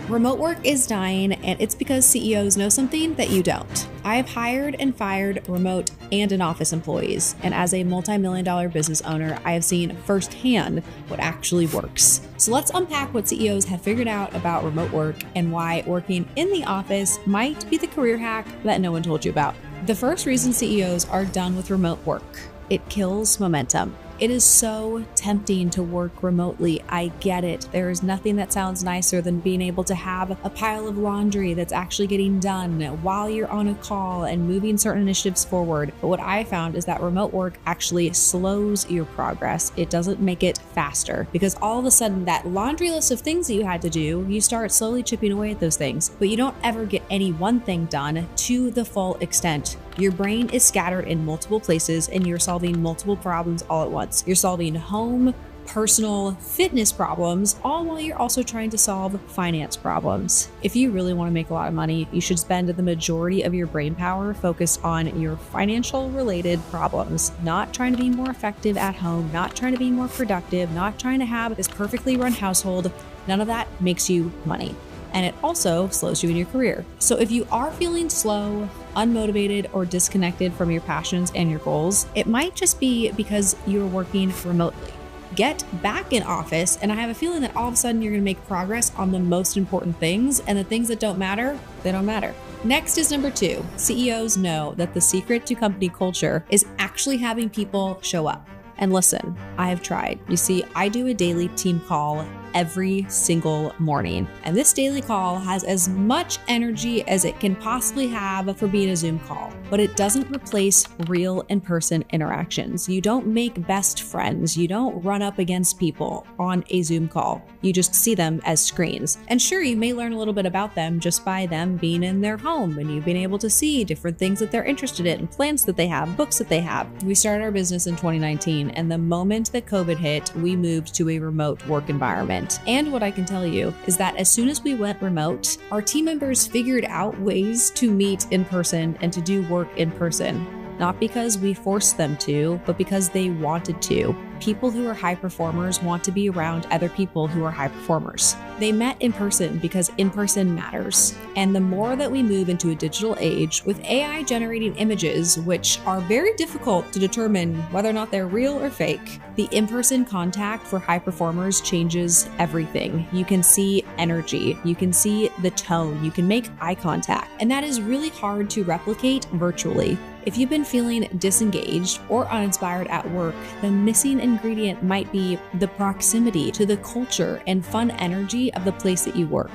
Remote work is dying, and it's because CEOs know something that you don't. I've hired and fired remote and in-office employees, and as a multi-million-dollar business owner, I have seen firsthand what actually works. So let's unpack what CEOs have figured out about remote work and why working in the office might be the career hack that no one told you about. The first reason CEOs are done with remote work: it kills momentum. It is so tempting to work remotely. I get it. There is nothing that sounds nicer than being able to have a pile of laundry that's actually getting done while you're on a call and moving certain initiatives forward. But what I found is that remote work actually slows your progress. It doesn't make it faster, because all of a sudden that laundry list of things that you had to do, you start slowly chipping away at those things, but you don't ever get any one thing done to the full extent. Your brain is scattered in multiple places and you're solving multiple problems all at once. You're solving home, personal, fitness problems, all while you're also trying to solve finance problems. If you really want to make a lot of money, you should spend the majority of your brain power focused on your financial related problems, not trying to be more effective at home, not trying to be more productive, not trying to have this perfectly run household. None of that makes you money. And it also slows you in your career. So if you are feeling slow, unmotivated, or disconnected from your passions and your goals, it might just be because you're working remotely. Get back in office, and I have a feeling that all of a sudden you're gonna make progress on the most important things, and the things that don't matter, they don't matter. Next is number 2. CEOs know that the secret to company culture is actually having people show up. And listen, I have tried. You see, I do a daily team call every single morning. And this daily call has as much energy as it can possibly have for being a Zoom call, but it doesn't replace real in-person interactions. You don't make best friends. You don't run up against people on a Zoom call. You just see them as screens. And sure, you may learn a little bit about them just by them being in their home and you've been able to see different things that they're interested in, plans that they have, books that they have. We started our business in 2019, and the moment that COVID hit, we moved to a remote work environment. And what I can tell you is that as soon as we went remote, our team members figured out ways to meet in person and to do work in person. Not because we forced them to, but because they wanted to. People who are high performers want to be around other people who are high performers. They met in person because in person matters. And the more that we move into a digital age with AI generating images, which are very difficult to determine whether or not they're real or fake, the in-person contact for high performers changes everything. You can see energy, you can see the tone, you can make eye contact, and that is really hard to replicate virtually. If you've been feeling disengaged or uninspired at work, the missing ingredient might be the proximity to the culture and fun energy of the place that you work.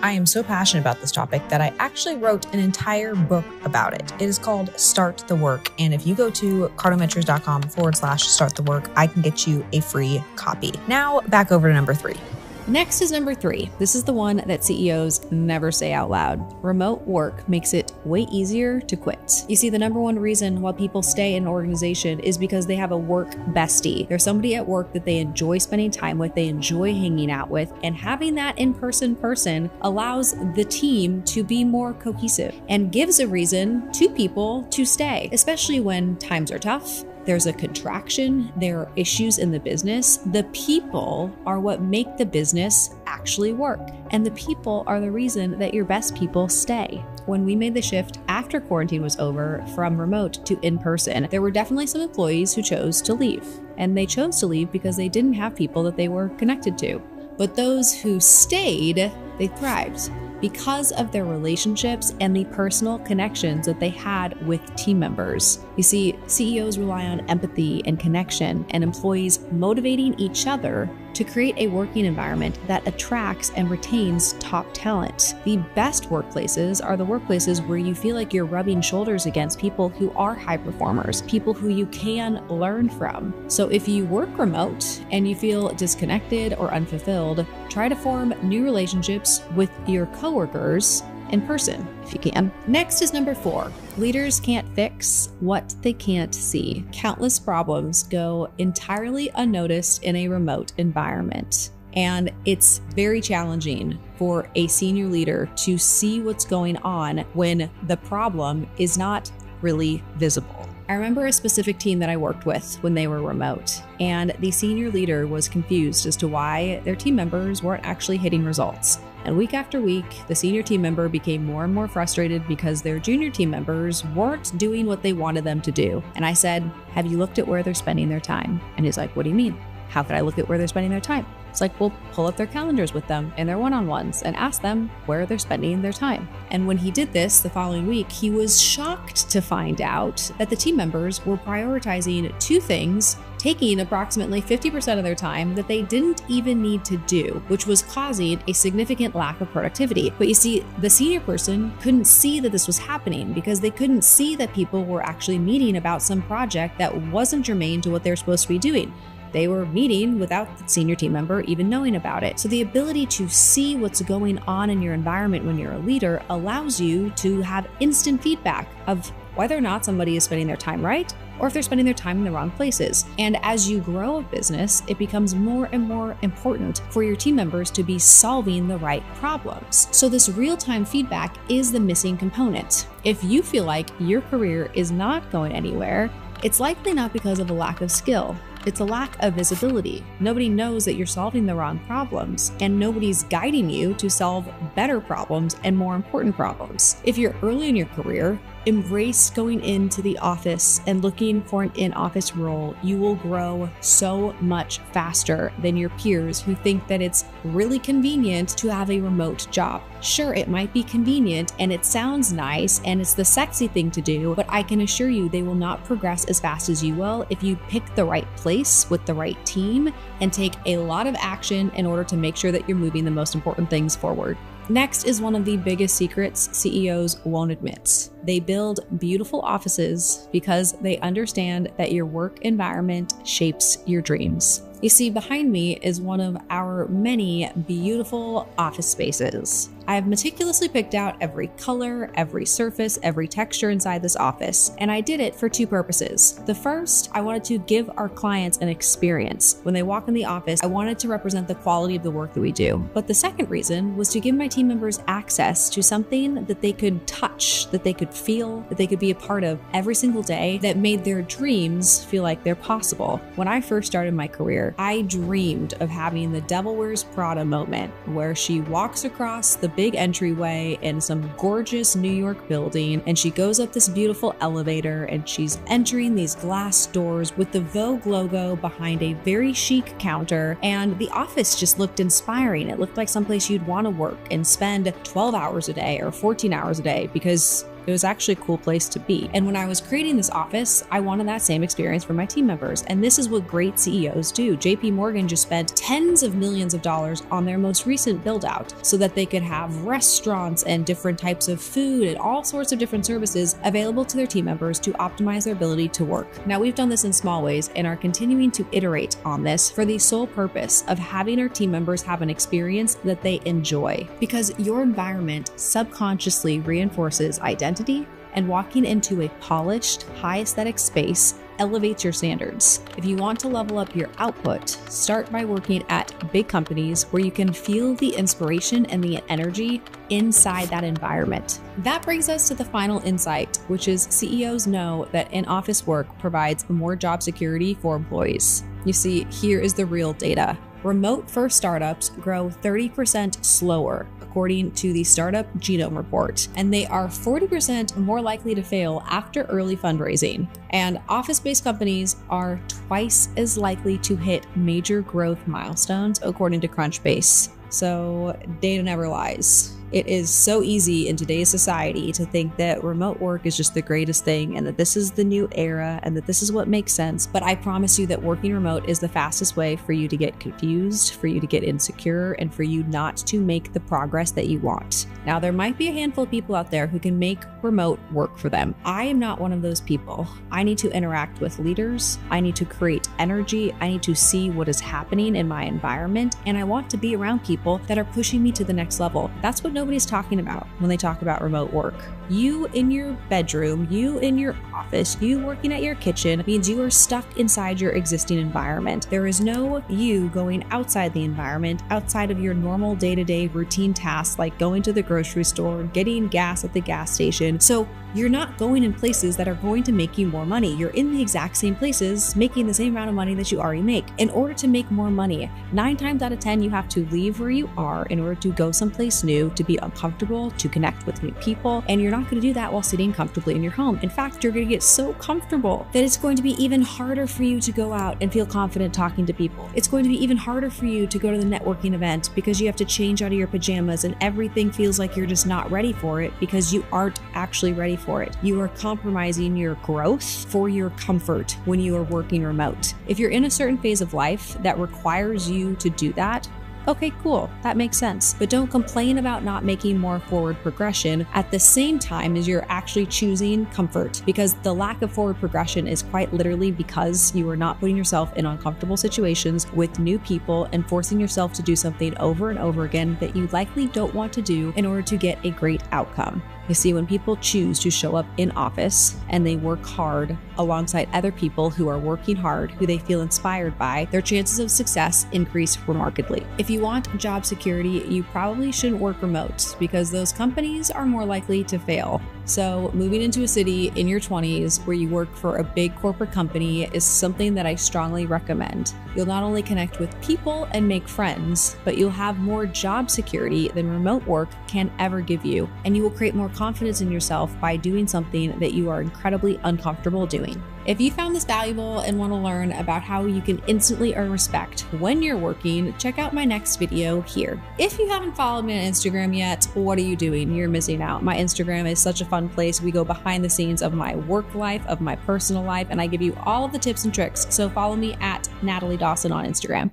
I am so passionate about this topic that I actually wrote an entire book about it. It is called Start the Work. And if you go to cardomentors.com/start the work, I can get you a free copy. Now back over to number 3. Next is number 3. This is the one that CEOs never say out loud. Remote work makes it way easier to quit. You see, the number one reason why people stay in an organization is because they have a work bestie. There's somebody at work that they enjoy spending time with, they enjoy hanging out with, and having that in-person person allows the team to be more cohesive and gives a reason to people to stay, especially when times are tough. There's a contraction, there are issues in the business. The people are what make the business actually work. And the people are the reason that your best people stay. When we made the shift after quarantine was over from remote to in-person, there were definitely some employees who chose to leave. And they chose to leave because they didn't have people that they were connected to. But those who stayed, they thrived because of their relationships and the personal connections that they had with team members. You see, CEOs rely on empathy and connection, and employees motivating each other to create a working environment that attracts and retains top talent. The best workplaces are the workplaces where you feel like you're rubbing shoulders against people who are high performers, people who you can learn from. So if you work remote and you feel disconnected or unfulfilled, try to form new relationships with your coworkers in person if you can. Next is number 4. Leaders can't fix what they can't see. Countless problems go entirely unnoticed in a remote environment. And it's very challenging for a senior leader to see what's going on when the problem is not really visible. I remember a specific team that I worked with when they were remote, and the senior leader was confused as to why their team members weren't actually hitting results. And week after week, the senior team member became more and more frustrated because their junior team members weren't doing what they wanted them to do. And I said, have you looked at where they're spending their time? And he's like, what do you mean? How could I look at where they're spending their time? It's like, well, pull up their calendars with them and their one-on-ones and ask them where they're spending their time. And when he did this the following week, he was shocked to find out that the team members were prioritizing two things, taking approximately 50% of their time that they didn't even need to do, which was causing a significant lack of productivity. But you see, the senior person couldn't see that this was happening because they couldn't see that people were actually meeting about some project that wasn't germane to what they're supposed to be doing. They were meeting without the senior team member even knowing about it. So the ability to see what's going on in your environment when you're a leader allows you to have instant feedback of whether or not somebody is spending their time right, or if they're spending their time in the wrong places. And as you grow a business, it becomes more and more important for your team members to be solving the right problems. So this real-time feedback is the missing component. If you feel like your career is not going anywhere, it's likely not because of a lack of skill. It's a lack of visibility. Nobody knows that you're solving the wrong problems, and nobody's guiding you to solve better problems and more important problems. If you're early in your career, embrace going into the office and looking for an in-office role. You will grow so much faster than your peers who think that it's really convenient to have a remote job. Sure, it might be convenient and it sounds nice and it's the sexy thing to do, but I can assure you they will not progress as fast as you will if you pick the right place with the right team and take a lot of action in order to make sure that you're moving the most important things forward. Next is one of the biggest secrets CEOs won't admit. They build beautiful offices because they understand that your work environment shapes your dreams. You see, behind me is one of our many beautiful office spaces. I have meticulously picked out every color, every surface, every texture inside this office, and I did it for two purposes. The first, I wanted to give our clients an experience. When they walk in the office, I wanted to represent the quality of the work that we do. But the second reason was to give my team members access to something that they could touch, that they could feel, that they could be a part of every single day that made their dreams feel like they're possible. When I first started my career, I dreamed of having the Devil Wears Prada moment where she walks across the big entryway in some gorgeous New York building and she goes up this beautiful elevator and she's entering these glass doors with the Vogue logo behind a very chic counter, and the office just looked inspiring. It looked like someplace you'd want to work and spend 12 hours a day or 14 hours a day because it was actually a cool place to be. And when I was creating this office, I wanted that same experience for my team members. And this is what great CEOs do. JP Morgan just spent tens of millions of dollars on their most recent build out so that they could have restaurants and different types of food and all sorts of different services available to their team members to optimize their ability to work. Now, we've done this in small ways and are continuing to iterate on this for the sole purpose of having our team members have an experience that they enjoy. Because your environment subconsciously reinforces identity, and walking into a polished, high aesthetic space elevates your standards. If you want to level up your output, start by working at big companies where you can feel the inspiration and the energy inside that environment. That brings us to the final insight, which is CEOs know that in-office work provides more job security for employees. You see, here is the real data. Remote-first startups grow 30% slower, according to the Startup Genome Report, and they are 40% more likely to fail after early fundraising. And office-based companies are twice as likely to hit major growth milestones, according to Crunchbase. So data never lies. It is so easy in today's society to think that remote work is just the greatest thing and that this is the new era and that this is what makes sense. But I promise you that working remote is the fastest way for you to get confused, for you to get insecure, and for you not to make the progress that you want. Now, there might be a handful of people out there who can make remote work for them. I am not one of those people. I need to interact with leaders. I need to create energy. I need to see what is happening in my environment. And I want to be around people that are pushing me to the next level. That's what nobody's talking about when they talk about remote work. You in your bedroom, you in your office, you working at your kitchen means you are stuck inside your existing environment. There is no you going outside the environment, outside of your normal day-to-day routine tasks like going to the grocery store, getting gas at the gas station. So you're not going in places that are going to make you more money. You're in the exact same places, making the same amount of money that you already make. In order to make more money, 9 times out of 10, you have to leave where you are in order to go someplace new, to be uncomfortable, to connect with new people. And you're not going to do that while sitting comfortably in your home. In fact, you're going to get so comfortable that it's going to be even harder for you to go out and feel confident talking to people. It's going to be even harder for you to go to the networking event because you have to change out of your pajamas and everything feels like you're just not ready for it because you aren't actually ready for it. You are compromising your growth for your comfort when you are working remote. If you're in a certain phase of life that requires you to do that, okay, cool, that makes sense. But don't complain about not making more forward progression at the same time as you're actually choosing comfort, because the lack of forward progression is quite literally because you are not putting yourself in uncomfortable situations with new people and forcing yourself to do something over and over again that you likely don't want to do in order to get a great outcome. You see, when people choose to show up in office and they work hard alongside other people who are working hard, who they feel inspired by, their chances of success increase remarkably. If you want job security, you probably shouldn't work remote because those companies are more likely to fail. So moving into a city in your 20s where you work for a big corporate company is something that I strongly recommend. You'll not only connect with people and make friends, but you'll have more job security than remote work can ever give you. And you will create more confidence in yourself by doing something that you are incredibly uncomfortable doing. If you found this valuable and want to learn about how you can instantly earn respect when you're working, check out my next video here. If you haven't followed me on Instagram yet, what are you doing? You're missing out. My Instagram is such a fun place. We go behind the scenes of my work life, of my personal life, and I give you all of the tips and tricks. So follow me at Natalie DAWSON on Instagram.